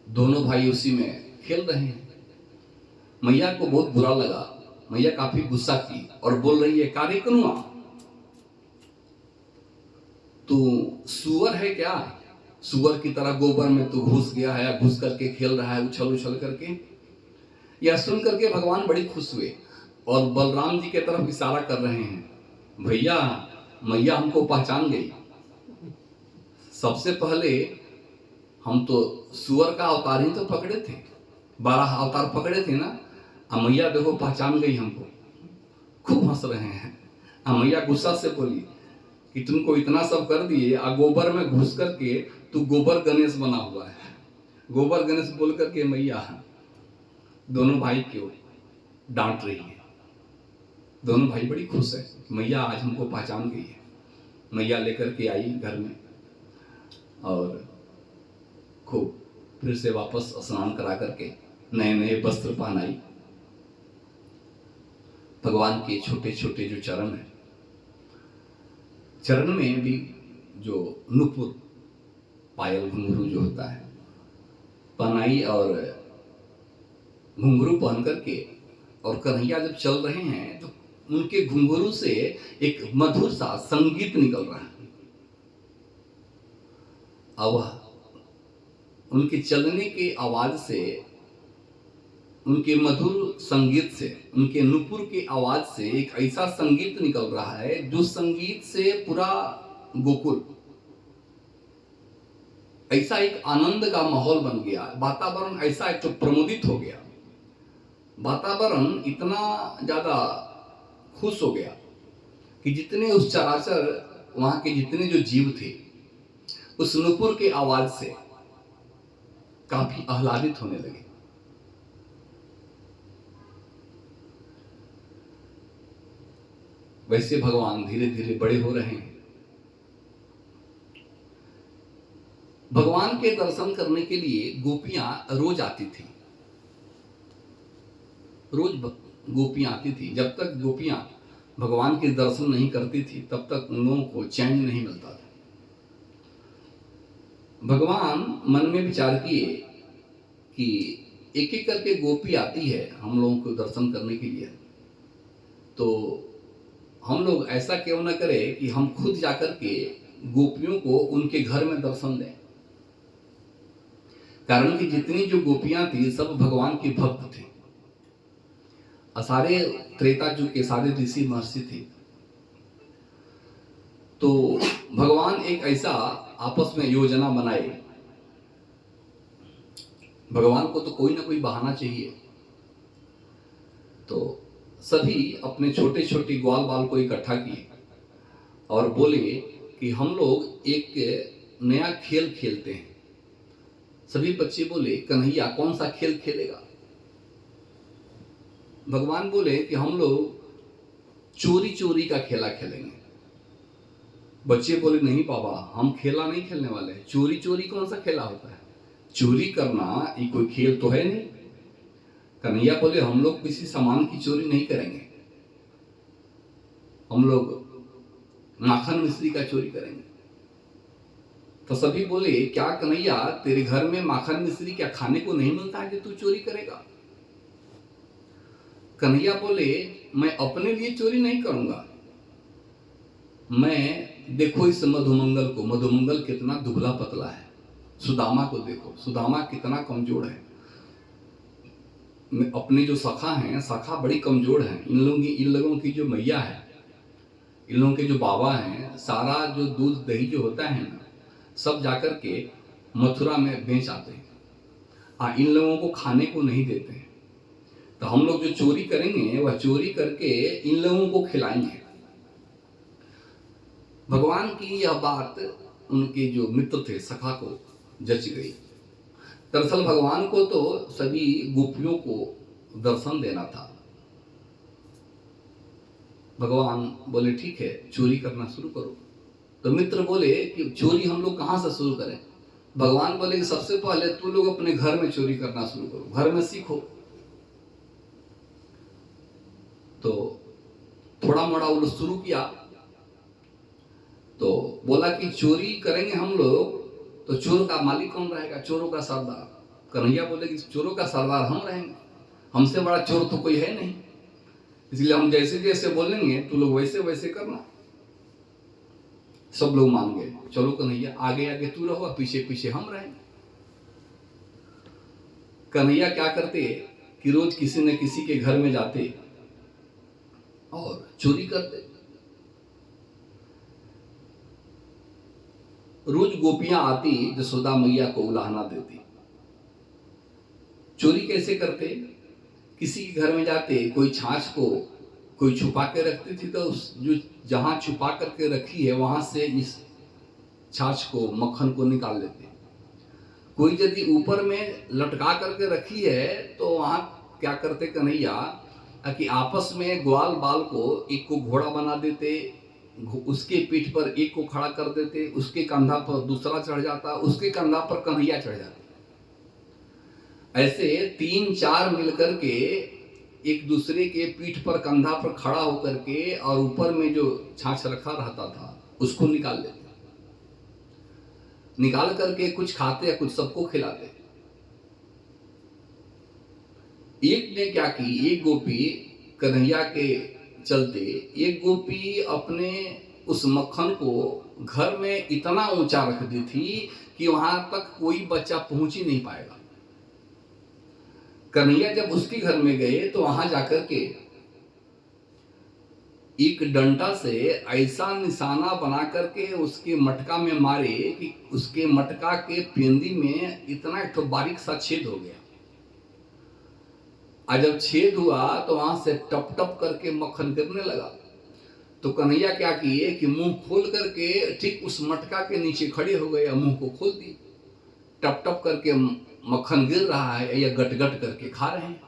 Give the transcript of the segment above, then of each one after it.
दोनों भाई उसी में खेल रहे हैं। मैया को बहुत बुरा लगा, मैया काफी गुस्सा की और बोल रही है, कार्य कनुआ, तू सुअर है क्या? सुअर की तरह गोबर में तू घुस गया है, घुस करके खेल रहा है उछल उछल करके। यह सुन करके भगवान बड़ी खुश हुए और बलराम जी के तरफ इशारा कर रहे हैं, भैया मैया हमको पहचान गई। सबसे पहले हम तो सुअर का अवतार ही तो पकड़े थे, 12 अवतार पकड़े थे ना। मैया देखो पहचान गई हमको। खूब हंस रहे हैं। मैया गुस्सा से बोली कि तुमको इतना सब कर दिए, गोबर में घुस करके तू गोबर गणेश बना हुआ है। गोबर गणेश बोल करके मैया दोनों भाई को डांट रही है। दोनों भाई बड़ी खुश है, मैया आज हमको पहचान गई है। मैया लेकर के आई घर में और खूब फिर से वापस स्नान करा करके नए नए वस्त्र पहनाई। भगवान के छोटे छोटे जो चरण हैं, चरण में भी जो नुपुर पायल घुंघरू जो होता है पहनाई और घुंघरू पहन करके, और कन्हैया जब चल रहे हैं तो उनके घुंघरू से एक मधुर सा संगीत निकल रहा है। अब उनके चलने के आवाज से, उनके मधुर संगीत से, उनके नुपुर के आवाज से एक ऐसा संगीत निकल रहा है जो संगीत से पूरा गोकुल ऐसा एक आनंद का माहौल बन गया। वातावरण ऐसा एक तो प्रमोदित हो गया, वातावरण इतना ज्यादा खुश हो गया कि जितने उस चराचर वहां के जितने जो जीव थे उस नुपुर के आवाज से काफी आह्लादित होने लगे। वैसे भगवान धीरे धीरे बड़े हो रहे हैं। भगवान के दर्शन करने के लिए गोपियां रोज आती थी, रोज गोपियां आती थी। जब तक गोपियां भगवान के दर्शन नहीं करती थी तब तक उन लोगों को चैन नहीं मिलता था। भगवान मन में विचार किए कि एक एक करके गोपी आती है हम लोगों को दर्शन करने के लिए, तो हम लोग ऐसा क्यों न करें कि हम खुद जाकर के गोपियों को उनके घर में दर्शन दें। कारण कि जितनी जो गोपियां थी सब भगवान की भक्त थे, सारे त्रेता युग के सारे ऋषि महर्षि थे। तो भगवान एक ऐसा आपस में योजना बनाए, भगवान को तो कोई ना कोई बहाना चाहिए। तो सभी अपने छोटे छोटे ग्वाल बाल को इकट्ठा किए और बोले कि हम लोग एक नया खेल खेलते हैं। सभी बच्चे बोले, कन्हैया कौन सा खेल खेलेगा? भगवान बोले कि हम लोग चोरी चोरी का खेला खेलेंगे। बच्चे बोले, नहीं बाबा, हम खेला नहीं खेलने वाले हैं। चोरी चोरी कौन सा खेला होता है? चोरी करना ये कोई खेल तो है नहीं। कन्हैया बोले, हम लोग किसी सामान की चोरी नहीं करेंगे, हम लोग माखन मिश्री का चोरी करेंगे। तो सभी बोले, क्या कन्हैया तेरे घर में माखन मिश्री क्या खाने को नहीं मिलता है कि तू चोरी करेगा? कन्हैया बोले, मैं अपने लिए चोरी नहीं करूंगा, मैं देखो इस मधुमंगल को, मधुमंगल कितना दुबला पतला है, सुदामा को देखो, सुदामा कितना कमजोर है, अपने जो सखा हैं, सखा बड़ी कमजोर हैं, इन लोगों की जो मैया है, इन लोगों के जो बाबा हैं, सारा जो दूध दही जो होता है ना, सब जाकर के मथुरा में बेच आते हैं। इन लोगों को खाने को नहीं देते हैं। तो हम लोग जो चोरी करेंगे वह चोरी करके इन लोगों को खिलाएंगे। भगवान की यह बात उनके जो मित्र थे सखा को जच गई। दरअसल भगवान को तो सभी गोपियों को दर्शन देना था। भगवान बोले, ठीक है, चोरी करना शुरू करो। तो मित्र बोले कि चोरी हम लोग कहां से शुरू करें? भगवान बोले कि सबसे पहले तू लोग अपने घर में चोरी करना शुरू करो, घर में सीखो। तो थोड़ा मोड़ा वो शुरू किया। तो बोला कि चोरी करेंगे हम लोग, तो चोर का मालिक कौन रहेगा? चोरों का सरदार। कन्हैया बोले कि चोरों का सरदार हम रहेंगे, हमसे बड़ा चोर तो कोई है नहीं, इसलिए हम जैसे जैसे बोलेंगे तो लोग वैसे वैसे करना। सब लोग मान गए, चलो कन्हैया आगे आगे तू रहो, पीछे पीछे हम रहेंगे। कन्हैया क्या करते कि रोज किसी न किसी के घर में जाते और चोरी करते। रोज गोपियां आती, यशोदा मैया को उलाहना देती। चोरी कैसे करते? किसी के घर में जाते, कोई छाछ को कोई छुपा के रखती थी, तो उस जो जहां छुपा करके रखी है वहां से इस छाछ को, मक्खन को निकाल लेते। कोई यदि ऊपर में लटका करके रखी है तो वहां क्या करते कन्हैया कि आपस में ग्वाल बाल को एक को घोड़ा बना देते, उसके पीठ पर एक को खड़ा कर देते, उसके कंधा पर दूसरा चढ़ जाता, उसके कंधा पर कन्हैया चढ़ जाते। ऐसे 3-4 मिलकर के एक दूसरे के पीठ पर कंधा पर खड़ा होकर के और ऊपर में जो छाछ रखा रहता था उसको निकाल लेते। निकाल करके कुछ खाते या कुछ सबको खिलाते। एक ने क्या की, एक गोपी कन्हैया के चलते, एक गोपी अपने उस मक्खन को घर में इतना ऊंचा रख दी थी कि वहां तक कोई बच्चा पहुंच ही नहीं पाएगा। कन्हैया जब उसके घर में गए तो वहां जाकर के एक डंडा से ऐसा निशाना बना करके उसके मटका में मारे कि उसके मटका के पेंदी में इतना एक तो बारीक सा छेद हो गया। और जब छेद हुआ तो वहां से टप टप करके मक्खन गिरने लगा। तो कन्हैया क्या किए कि मुंह खोल करके ठीक उस मटका के नीचे खड़े हो गए और मुंह को खोल दिए। टप टप करके मक्खन गिर रहा है या गट गट करके खा रहे हैं।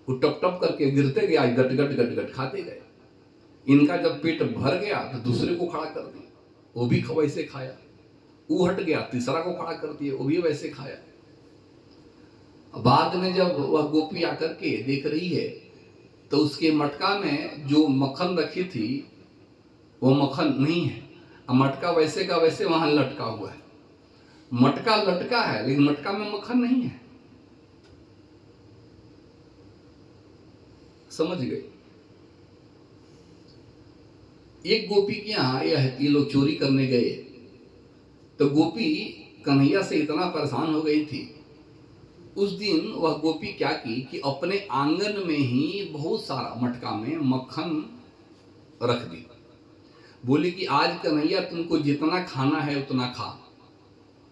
वो टप टप करके गिरते गया, गट गट गट खाते गए। इनका जब पेट भर गया तो दूसरे को खड़ा कर दिया, वो भी वैसे खाया। वो हट गया, तीसरा को खड़ा कर दिया, वो भी वैसे खाया। बाद में जब वह गोपी आकर के देख रही है तो उसके मटका में जो मक्खन रखी थी वो मक्खन नहीं है, मटका वैसे का वैसे वहां लटका हुआ है। मटका लटका है लेकिन मटका में मक्खन नहीं है। समझ गए? एक गोपी के यहाँ ये लोग चोरी करने गए तो गोपी कन्हैया से इतना परेशान हो गई थी। उस दिन वह गोपी क्या की कि अपने आंगन में ही बहुत सारा मटका में मक्खन रख दी। बोली कि आज कन्हैया तुमको जितना खाना है उतना खा,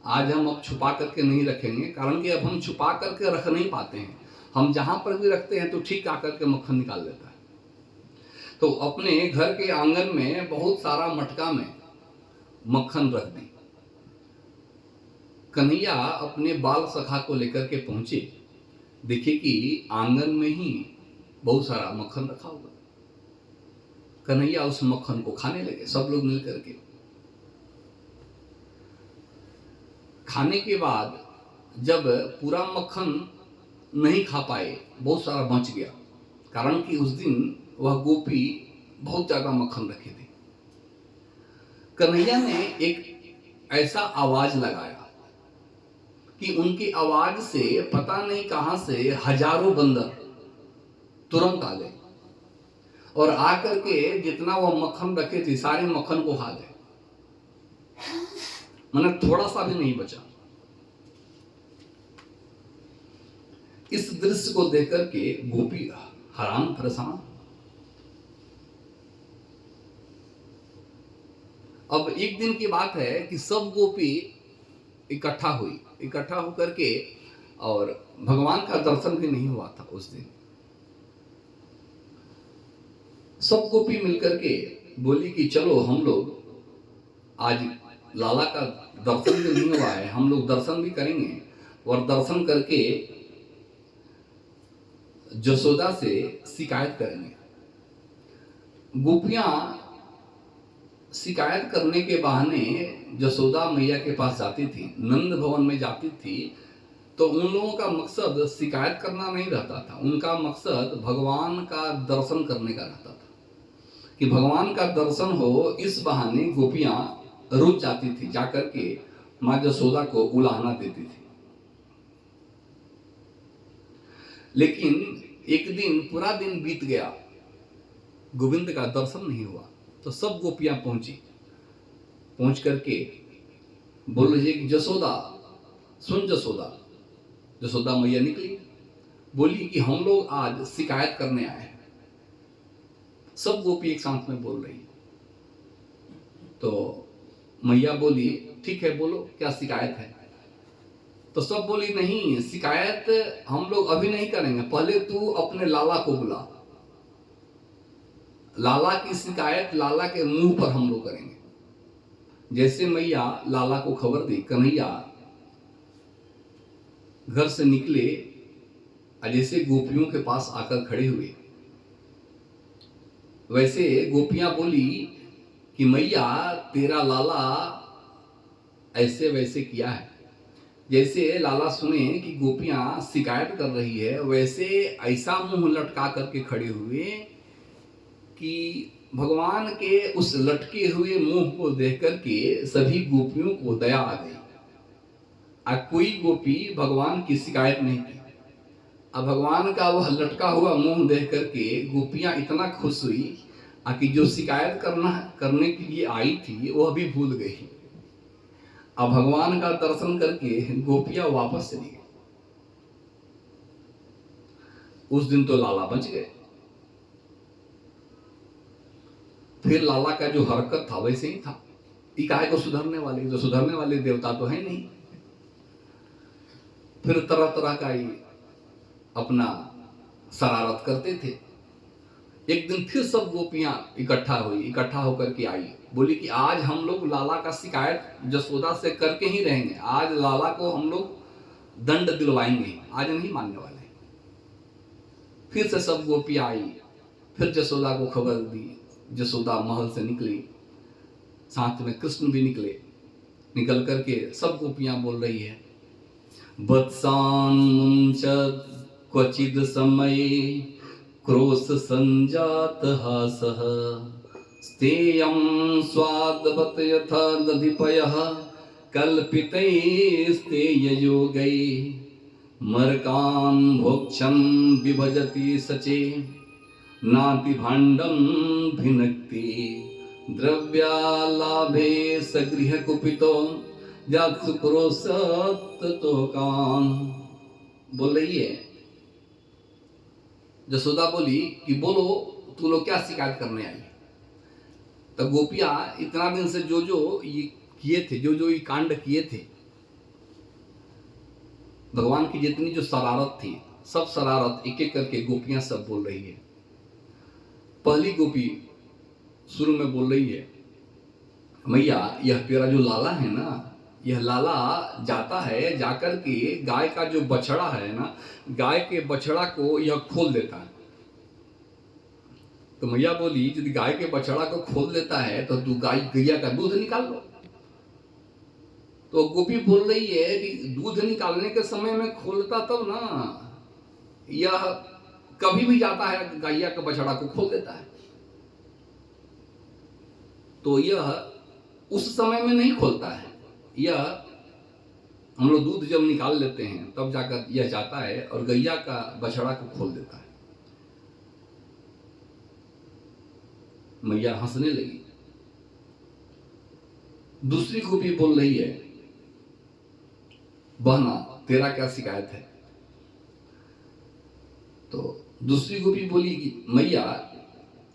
आज हम अब छुपा करके नहीं रखेंगे, कारण कि अब हम छुपा करके रख नहीं पाते हैं। हम जहां पर भी रखते हैं तो ठीक आकर के मक्खन निकाल लेता है। तो अपने घर के आंगन में बहुत सारा मटका में मक्खन रख दी। कन्हैया अपने बाल सखा को लेकर के पहुंचे, देखे कि आंगन में ही बहुत सारा मक्खन रखा हुआ। कन्हैया उस मक्खन को खाने लगे, सब लोग मिलकर के। खाने के बाद जब पूरा मक्खन नहीं खा पाए, बहुत सारा बच गया, कारण कि उस दिन वह गोपी बहुत ज्यादा मक्खन रखे थे। कन्हैया ने एक ऐसा आवाज लगाया कि उनकी आवाज से पता नहीं कहां से हजारों बंदर तुरंत आ गए और आकर के जितना वो मक्खन रखे थे सारे मक्खन को खा गए। मैंने थोड़ा सा भी नहीं बचा। इस दृश्य को देख करके गोपी हैरान परेशान। अब एक दिन की बात है कि सब गोपी इकट्ठा हुई, इकट्ठा होकर के, और भगवान का दर्शन भी नहीं हुआ था उस दिन। सब गोपी मिलकर के बोली कि चलो हम लोग आज लाला का दर्शन भी नहीं हुआ है, हम लोग दर्शन भी करेंगे और दर्शन करके यशोदा से शिकायत करेंगे। गोपियां शिकायत करने के बहाने यशोदा मैया के पास जाती थी, नंद भवन में जाती थी। तो उन लोगों का मकसद शिकायत करना नहीं रहता था, उनका मकसद भगवान का दर्शन करने का रहता था कि भगवान का दर्शन हो। इस बहाने गोपियां रोज जाती थी, जाकर के माँ यशोदा को उलाहना देती थी। लेकिन एक दिन पूरा दिन बीत गया, गोविंद का दर्शन नहीं हुआ। तो सब गोपियां पहुंची, पहुंच करके बोल रही है कि जसोदा सुन, जसोदा। जसोदा मैया निकली, बोली कि हम लोग आज शिकायत करने आए हैं। सब गोपी एक साथ में बोल रही। तो मैया बोली ठीक है, बोलो क्या शिकायत है। तो सब बोली नहीं, शिकायत हम लोग अभी नहीं करेंगे, पहले तू अपने लाला को बुला, लाला की शिकायत लाला के मुंह पर हम लोग करेंगे। जैसे मैया लाला को खबर दी, कन्हैया घर से निकले, जैसे गोपियों के पास आकर खड़े हुए, वैसे गोपियां बोली कि मैया तेरा लाला ऐसे वैसे किया है। जैसे लाला सुने कि गोपियां शिकायत कर रही है, वैसे ऐसा मुंह लटका करके खड़े हुए कि भगवान के उस लटके हुए मुंह को देख करके सभी गोपियों को दया आ गई। कोई गोपी भगवान की शिकायत नहीं की। अब भगवान का वह लटका हुआ मुंह देख करके गोपियां इतना खुश हुई कि जो शिकायत करने के लिए आई थी वो अभी भूल गई। अब भगवान का दर्शन करके गोपियां वापस चली गई। उस दिन तो लाला बच गए। फिर लाला का जो हरकत था वैसे ही था। इकाई को सुधरने वाले, जो सुधरने वाले देवता तो है नहीं। फिर तरह तरह का ही अपना शरारत करते थे। एक दिन फिर सब गोपियां इकट्ठा होकर के आई, बोली कि आज हम लोग लाला का शिकायत जसोदा से करके ही रहेंगे, आज लाला को हम लोग दंड दिलवाएंगे, आज नहीं मानने वाले। फिर से सब गोपियां आई, फिर जसोदा को खबर दी। जसोदा महल से निकली, साथ में कृष्ण भी निकले। निकल करके सब गोपियां बोल रही है, वत्सान मुंचत क्वचिद समय क्रोश संजात हासः स्तेयं स्वादवत यथा दधिपयः कल्पितैस्तेययोगै मर्कान् भोक्षं विभजति सचे नाति भाण्डं भिनक्ति द्रव्यालाभे सगृह कुपितो जात्सु क्रोशतो कान। बोल रही है जसोदा, बोली कि बोलो तू लोग क्या शिकायत करने आई। तो गोपियां इतना दिन से जो ये किए थे, जो ये कांड किए थे, भगवान की जितनी जो शरारत थी, सब शरारत एक एक करके गोपियां सब बोल रही है। पहली गोपी शुरू में बोल रही है, मैया यह तेरा जो लाला है ना, यह लाला जाता है, जाकर के गाय का जो बछड़ा है ना, गाय के बछड़ा को यह खोल देता है। तो मैया बोली यदि गाय के बछड़ा को खोल देता है तो तू गैया का दूध निकाल लो। तो गोपी बोल रही है कि दूध निकालने के समय में खोलता तब ना, यह कभी भी जाता है गैया के बछड़ा को खोल देता है। तो यह उस समय में नहीं खोलता है, यह हम लोग दूध जब निकाल लेते हैं तब जाकर यह जाता है और गैया का बछड़ा को खोल देता है। मैया हंसने लगी। दूसरी गोपी बोल रही है, बहना तेरा क्या शिकायत है। तो दूसरी गोपी बोली कि मैया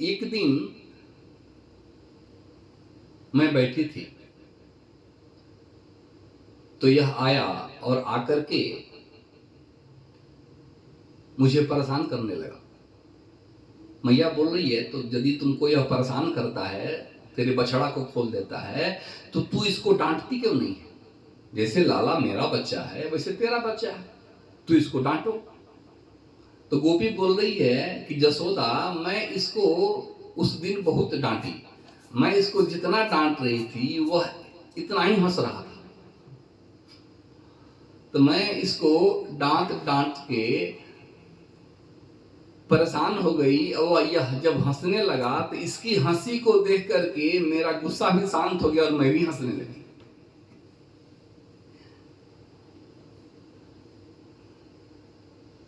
एक दिन मैं बैठी थी तो यह आया और आकर के मुझे परेशान करने लगा। मैया बोल रही है, तो यदि तुमको यह परेशान करता है, तेरे बछड़ा को खोल देता है, तो तू इसको डांटती क्यों नहीं है। जैसे लाला मेरा बच्चा है वैसे तेरा बच्चा है, तू इसको डांटो। तो गोपी बोल रही है कि जसोदा मैं इसको उस दिन बहुत डांटी, मैं इसको जितना डांट रही थी वह इतना ही हंस रहा था। तो मैं इसको डांट डांट के परेशान हो गई और यह जब हंसने लगा तो इसकी हंसी को देख करके मेरा गुस्सा भी शांत हो गया और मैं भी हंसने लगी।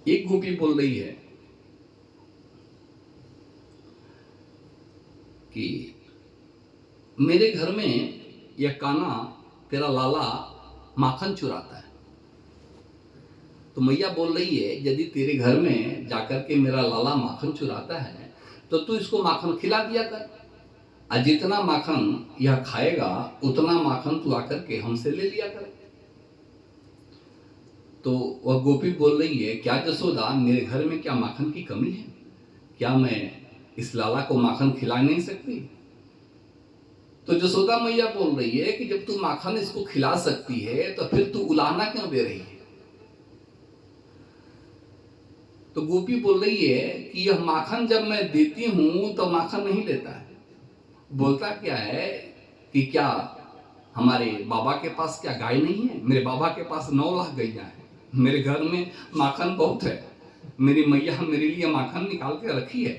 एक गोपी बोल रही है कि मेरे घर में यह कान्हा तेरा लाला माखन चुराता है। तो मैया बोल रही है यदि तेरे घर में जाकर के मेरा लाला माखन चुराता है तो तू इसको माखन खिला दिया कर, और जितना माखन यह खाएगा उतना माखन तू आकर के हमसे ले लिया कर। तो वह गोपी बोल रही है क्या जसोदा मेरे घर में क्या माखन की कमी है, क्या मैं इस लाला को माखन खिला नहीं सकती। तो जसोदा मैया बोल रही है कि जब तू माखन इसको खिला सकती है तो फिर तू उलाहना क्यों दे रही है। तो गोपी बोल रही है कि यह माखन जब मैं देती हूं तो माखन नहीं लेता है, बोलता क्या है कि क्या हमारे बाबा के पास क्या गाय नहीं है, मेरे बाबा के पास 9 लाख गैया है, मेरे घर में माखन बहुत है, मेरी मैया मेरे लिए माखन निकाल के रखी है,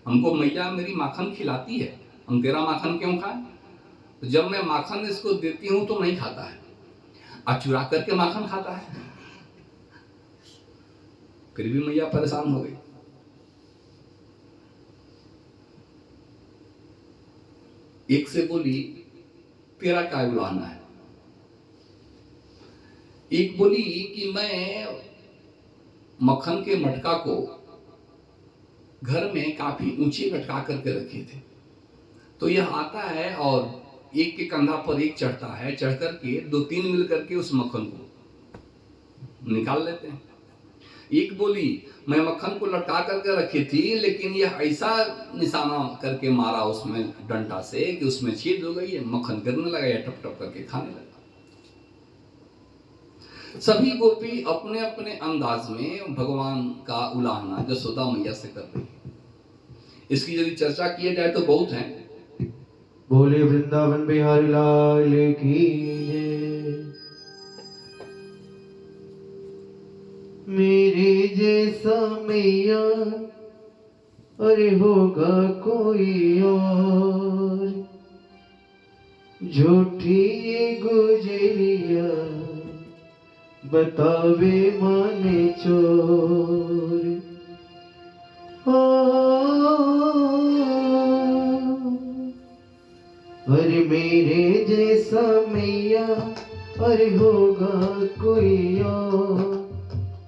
हमको मैया मेरी माखन खिलाती है, हम तेरा माखन क्यों खाएं। तो जब मैं माखन इसको देती हूं तो नहीं खाता है, और चुरा करके माखन खाता है। फिर भी मैया परेशान हो गई। एक से बोली तेरा क्या उलाहना है। एक बोली कि मैं मक्खन के मटका को घर में काफी ऊंचे लटका करके रखे थे, तो यह आता है और एक के कंधा पर एक चढ़ता है, चढ़ करके 2-3 मिल करके उस मक्खन को निकाल लेते हैं। एक बोली मैं मक्खन को लटका करके रखी थी लेकिन यह ऐसा निशाना करके मारा उसमें डंडा से कि उसमें छेद हो गई है, मक्खन गिरने लगा या टप टप करके खाने लगा। सभी गोपी अपने अपने अंदाज में भगवान का उलाहना जसोदा मैया से कर रही है। इसकी यदि चर्चा किया जाए तो बहुत है। बोले वृंदावन बिहारी लाल की जय। मेरे जैसा मैया अरे होगा कोई और, झूठी ये गुजरिया बतावे माने चोर। अरे मेरे जैसा मैया अरे होगा कोई और,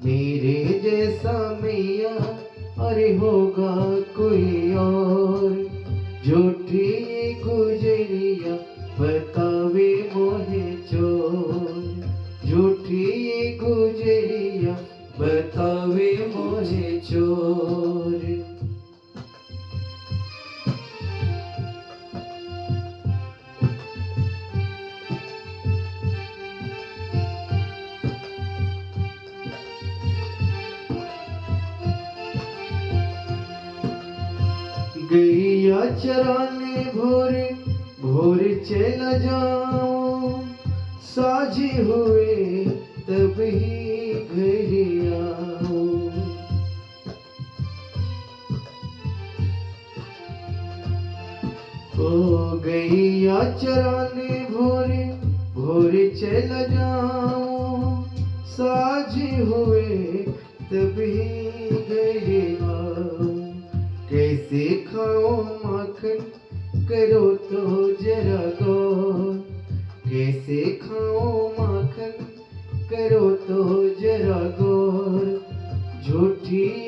मेरे जैसा मैया अरे होगा कोई और, झूठी गुजरिया बतावे मोहे चोर, झूठी गुजरिया बतावे मोहे चोर। गैया चराने भोरे भोरे चला जाऊं, साझी हुए तब ही घर आऊं। ओ गैया चराने भोरे भोरे चला जाऊं, साझी हुए तब ही घर आऊं। कैसे खाओ माखन करो तो जरा गौर, कैसे खाओ माखन करो तो जरा गौर, झूठी